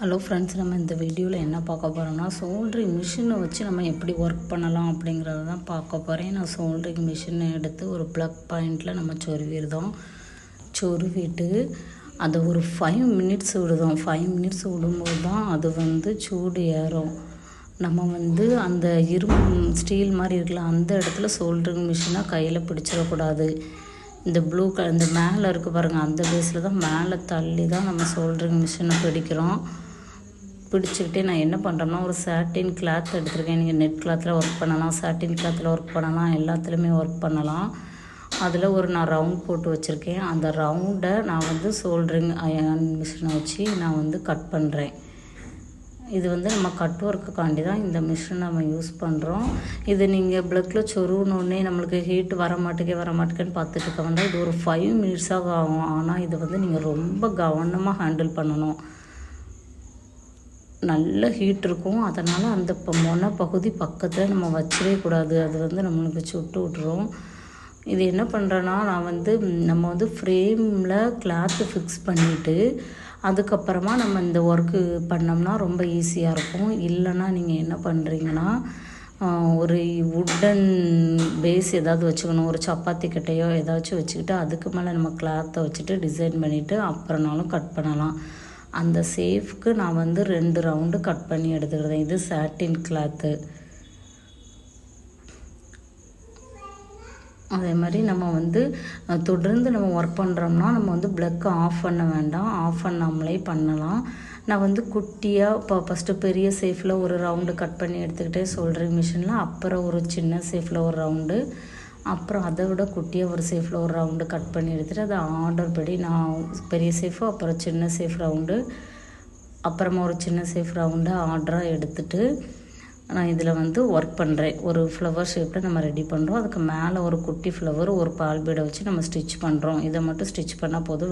Hello friends, நம்ம இந்த வீடியோவில் என்ன பார்க்க போகிறோம்னா சோல்ட்ரிங் மிஷினை வச்சு நம்ம எப்படி ஒர்க் பண்ணலாம் அப்படிங்கிறத தான் பார்க்க போகிறேன். நான் சோல்ட்ரிங் மிஷினை எடுத்து ஒரு ப்ளக் பாயிண்டில் நம்ம சொருவிட்டு அதை ஒரு 5 மினிட்ஸ் விடுதோம். 5 மினிட்ஸ் விடும்போது தான் அது சூடு ஏறும். நம்ம அந்த ஸ்டீல் மாதிரி இருக்குல்ல, அந்த இடத்துல சோல்ட்ரிங் மிஷினை கையில் பிடிச்சிடக்கூடாது. இந்த ப்ளூ கலர் இந்த மேலே இருக்குது பாருங்கள், அந்த பேஸில் தான் மேலே தள்ளி தான் நம்ம சோல்ட்ரிங் மிஷினை பிடிக்கிறோம். பிடிச்சிக்கிட்டே நான் என்ன பண்ணுறேன்னா, ஒரு சாட்டின் கிளாத் எடுத்துருக்கேன். நீங்கள் நெட் கிளாத்தில் ஒர்க் பண்ணலாம், சாட்டின் கிளாத்தில் ஒர்க் பண்ணலாம், எல்லாத்துலேயுமே ஒர்க் பண்ணலாம். அதில் நான் ரவுண்ட் போட்டு வச்சுருக்கேன். அந்த ரவுண்டை நான் சோல்ட்ரிங் அயர்ன் மிஷினை வச்சு நான் கட் பண்ணுறேன். இது நம்ம கட் ஒர்க்குக்காண்டி தான் இந்த மிஷின் நம்ம யூஸ் பண்ணுறோம். இது நீங்கள் ப்ளக்கில் சொருவினோடனே நம்மளுக்கு ஹீட் வர மாட்டேங்கன்னு பார்த்துட்டு இருக்க வேண்டாம். இது ஒரு 5 மினிட்ஸாக ஆகும். ஆனால் இது நீங்கள் ரொம்ப கவனமாக ஹேண்டில் பண்ணணும். நல்ல ஹீட் இருக்கும். அதனால் அந்த மொன பகுதி பக்கத்தில் நம்ம வச்சிடவே கூடாது. அது நம்மளுக்கு சுட்டு விட்டுரும். இது என்ன பண்ணுறேன்னா, நான் நம்ம ஃப்ரேமில் கிளாத்து ஃபிக்ஸ் பண்ணிவிட்டு அதுக்கப்புறமா நம்ம இந்த ஒர்க்கு பண்ணோம்னா ரொம்ப ஈஸியாக இருக்கும். இல்லைன்னா நீங்கள் என்ன பண்ணுறீங்கன்னா, ஒரு வுட்டன் பேஸ் ஏதாவது வச்சுக்கணும். ஒரு சப்பாத்தி கட்டையோ ஏதாச்சும் வச்சுக்கிட்டு அதுக்கு மேலே நம்ம கிளாத்தை வச்சுட்டு டிசைன் பண்ணிவிட்டு அப்புறம்னாலும் கட் பண்ணலாம். அந்த சேஃப்க்கு நான் 2 ரவுண்டு கட் பண்ணி எடுத்துக்கிறேன். இது சாட்டின் கிளாத்து. அதே மாதிரி நம்ம தொடர்ந்து நம்ம ஒர்க் பண்ணுறோம்னா நம்ம ப்ளக்கை ஆஃப் பண்ண வேண்டாம். ஆஃப் பண்ணாமலே பண்ணலாம். நான் குட்டியாக இப்போ ஃபஸ்ட்டு பெரிய சேஃபில் ஒரு ரவுண்டு கட் பண்ணி எடுத்துக்கிட்டே சோல்ட்ரிங் மிஷினில், அப்புறம் ஒரு சின்ன சேஃபில் ஒரு ரவுண்டு, அப்புறம் அதை விட குட்டியாக ஒரு சேஃபில் ஒரு ரவுண்டு கட் பண்ணி எடுத்துகிட்டு அதை ஆர்டர் படி நான் பெரிய சேஃபு, அப்புறம் சின்ன சேஃப் ரவுண்டு, அப்புறமா ஒரு சின்ன சேஃப் ரவுண்டு ஆர்டராக எடுத்துகிட்டு நான் இதில் ஒர்க் பண்ணுறேன். ஒரு ஃப்ளவர் ஷேப்பில் நம்ம ரெடி பண்ணுறோம். அதுக்கு மேலே ஒரு குட்டி ஃப்ளவர், ஒரு பால் பீடை வச்சு நம்ம ஸ்டிச் பண்ணுறோம். இதை மட்டும் ஸ்டிச் பண்ணால் போதும்.